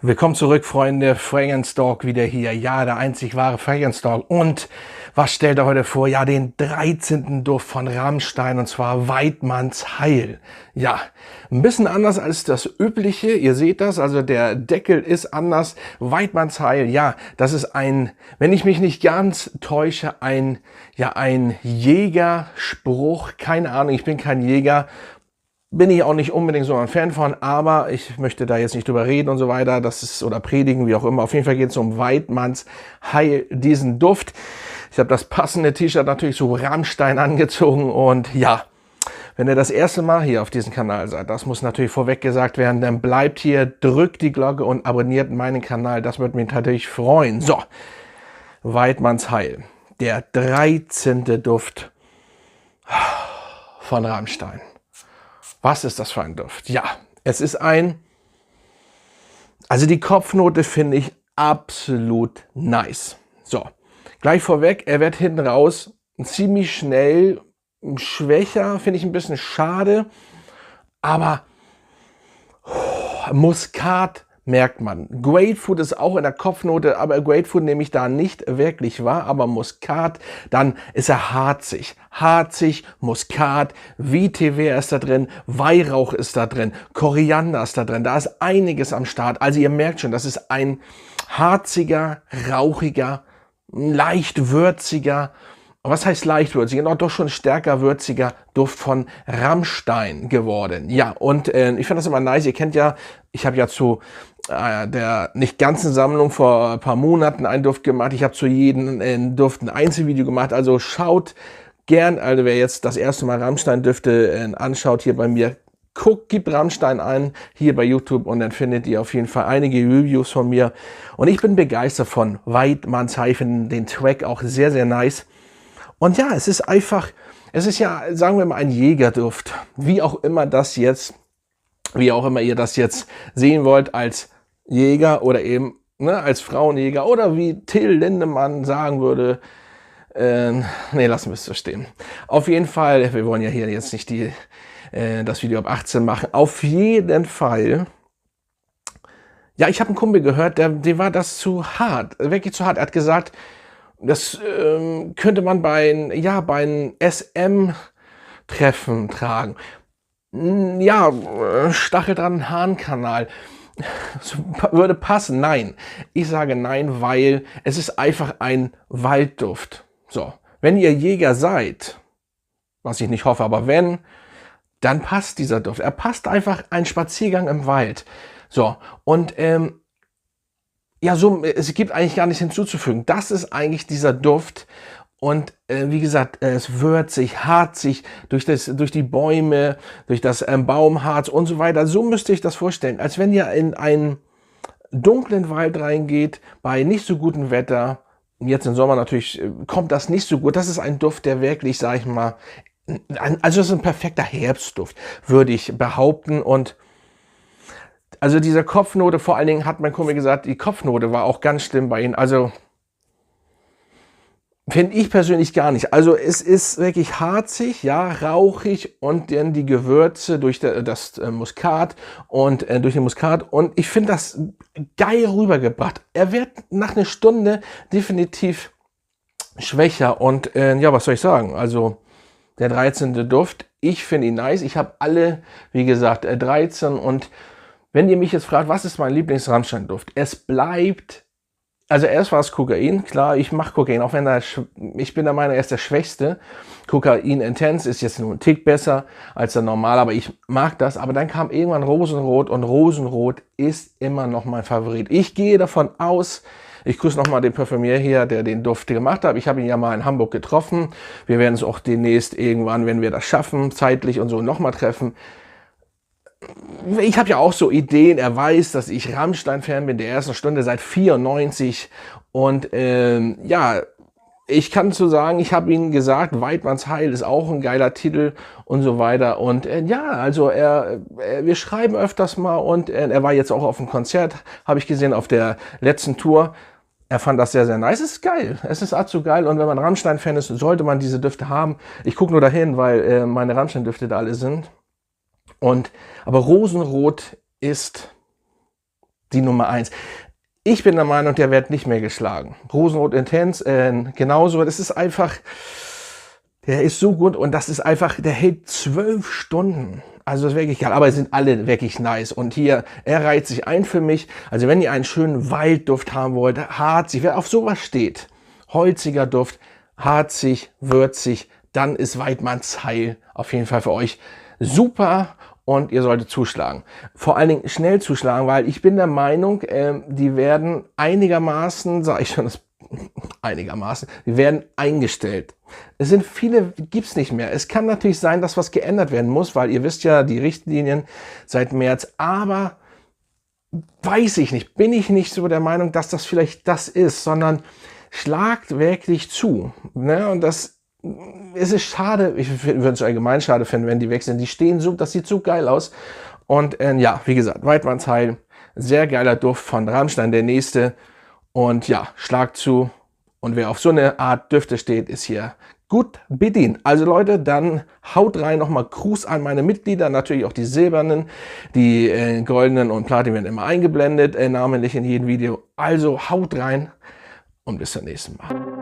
Willkommen zurück, Freunde. Fragrance Talk wieder hier. Ja, der einzig wahre Fragrance Talk. Und was stellt er heute vor? Ja, den 13. Duft von Rammstein, und zwar Weidmanns Heil. Ja, ein bisschen anders als das übliche. Ihr seht das, also der Deckel ist anders. Weidmanns Heil, ja, das ist ein, wenn ich mich nicht ganz täusche, ein Jägerspruch. Keine Ahnung, ich bin kein Jäger. Bin ich auch nicht unbedingt so ein Fan von, aber ich möchte da jetzt nicht drüber reden und so weiter, das ist, oder predigen, wie auch immer. Auf jeden Fall geht es um Weidmanns Heil, diesen Duft. Ich habe das passende T-Shirt natürlich so Rammstein angezogen und ja, wenn ihr das erste Mal hier auf diesem Kanal seid, das muss natürlich vorweg gesagt werden, dann bleibt hier, drückt die Glocke und abonniert meinen Kanal, das würde mich natürlich freuen. So, Weidmanns Heil, der 13. Duft von Rammstein. Was ist das für ein Duft? Ja, es ist also die Kopfnote finde ich absolut nice. So, gleich vorweg, er wird hinten raus ziemlich schnell schwächer, finde ich ein bisschen schade, aber Muskat merkt man. Grapefruit ist auch in der Kopfnote, aber Grapefruit nehme ich da nicht wirklich wahr, aber Muskat, dann ist er harzig. Harzig, Muskat, Vetiver ist da drin, Weihrauch ist da drin, Koriander ist da drin, da ist einiges am Start. Also ihr merkt schon, das ist ein harziger, rauchiger, leicht würziger, was heißt leicht würziger? Noch doch schon stärker würziger Duft von Rammstein geworden. Ja, und ich finde das immer nice. Ihr kennt ja, ich habe ja zu der nicht ganzen Sammlung vor ein paar Monaten einen Duft gemacht. Ich habe zu jedem Duft ein Einzelvideo gemacht. Also schaut gern, also wer jetzt das erste Mal Rammstein-Düfte anschaut hier bei mir, gebt Rammstein ein hier bei YouTube und dann findet ihr auf jeden Fall einige Reviews von mir. Und ich bin begeistert von Weidmanns Heil, finde den Track auch sehr, sehr nice. Und ja, es ist einfach, es ist ja, sagen wir mal, ein Jägerduft. Wie auch immer ihr das jetzt sehen wollt, als Jäger oder eben als Frauenjäger oder wie Till Lindemann sagen würde, nee, lassen wir es so stehen. Auf jeden Fall, wir wollen ja hier jetzt nicht das Video ab 18 machen. Auf jeden Fall, ja, ich habe einen Kumpel gehört, dem war das zu hart, wirklich zu hart. Er hat gesagt, das könnte man bei einem SM-Treffen tragen. Ja, Stacheldraht- Harnkanal. Das würde passen. Nein. Ich sage nein, weil es ist einfach ein Waldduft. So, wenn ihr Jäger seid, was ich nicht hoffe, aber wenn, dann passt dieser Duft. Er passt einfach ein Spaziergang im Wald. So, und ja, so, es gibt eigentlich gar nichts hinzuzufügen. Das ist eigentlich dieser Duft. Und wie gesagt, es würzig, harzig durch die Bäume, durch das Baumharz und so weiter. So müsst ihr euch das vorstellen. Als wenn ihr in einen dunklen Wald reingeht, bei nicht so gutem Wetter. Jetzt im Sommer natürlich kommt das nicht so gut. Das ist ein Duft, der wirklich, sag ich mal, also das ist ein perfekter Herbstduft, würde ich behaupten. Und also diese Kopfnote, vor allen Dingen hat mein Kumpel gesagt, die Kopfnote war auch ganz schlimm bei ihm. Also finde ich persönlich gar nicht. Also es ist wirklich harzig, ja, rauchig und dann die Gewürze durch das Muskat und durch den Muskat. Und ich finde das geil rübergebracht. Er wird nach einer Stunde definitiv schwächer. Und ja, was soll ich sagen? Also der 13. Duft, ich finde ihn nice. Ich habe alle, wie gesagt, 13 und wenn ihr mich jetzt fragt, was ist mein Lieblings-Rammstein-Duft? Es bleibt, also erst war es Kokain, klar, ich mache Kokain, auch wenn ich bin der Meinung, er ist der schwächste. Kokain Intense ist jetzt nur ein Tick besser als der normale, aber ich mag das. Aber dann kam irgendwann Rosenrot und Rosenrot ist immer noch mein Favorit. Ich gehe davon aus, ich grüße nochmal den Parfümier hier, der den Duft gemacht hat. Ich habe ihn ja mal in Hamburg getroffen. Wir werden es auch demnächst irgendwann, wenn wir das schaffen, zeitlich und so nochmal treffen. Ich habe ja auch so Ideen, er weiß, dass ich Rammstein-Fan bin, der ersten Stunde seit 94 und ja, ich kann so sagen, ich habe ihm gesagt, Weidmanns Heil ist auch ein geiler Titel und so weiter und ja, also wir schreiben öfters mal und er war jetzt auch auf dem Konzert, habe ich gesehen, auf der letzten Tour. Er fand das sehr, sehr nice. Es ist geil. Es ist allzu geil. Und wenn man Rammstein-Fan ist, sollte man diese Düfte haben. Ich gucke nur dahin, weil meine Rammstein-Düfte da alle sind. Aber Rosenrot ist die Nummer 1. Ich bin der Meinung, der wird nicht mehr geschlagen. Rosenrot Intense, genauso. Das ist einfach, der ist so gut und das ist einfach, der hält 12 Stunden. Also das ist wirklich geil, aber es sind alle wirklich nice. Und hier, er reiht sich ein für mich. Also wenn ihr einen schönen Waldduft haben wollt, harzig, wer auf sowas steht, holziger Duft, harzig, würzig, dann ist Weidmanns Heil auf jeden Fall für euch super und ihr solltet zuschlagen. Vor allen Dingen schnell zuschlagen, weil ich bin der Meinung, die werden einigermaßen, sage ich schon, das einigermaßen, die werden eingestellt. Es sind viele, gibt's nicht mehr. Es kann natürlich sein, dass was geändert werden muss, weil ihr wisst ja, die Richtlinien seit März, aber weiß ich nicht, bin ich nicht so der Meinung, dass das vielleicht das ist, sondern schlagt wirklich zu. Ne? Und es ist schade, ich würde es allgemein schade finden, wenn die wechseln. Die stehen so, das sieht so geil aus. Und ja, wie gesagt, Weidmanns Heil, sehr geiler Duft von Rammstein, der nächste. Und ja, schlag zu. Und wer auf so eine Art Düfte steht, ist hier gut bedient. Also Leute, dann haut rein, nochmal Gruß an meine Mitglieder, natürlich auch die silbernen, die goldenen und Platin werden immer eingeblendet, namentlich in jedem Video. Also haut rein und bis zum nächsten Mal.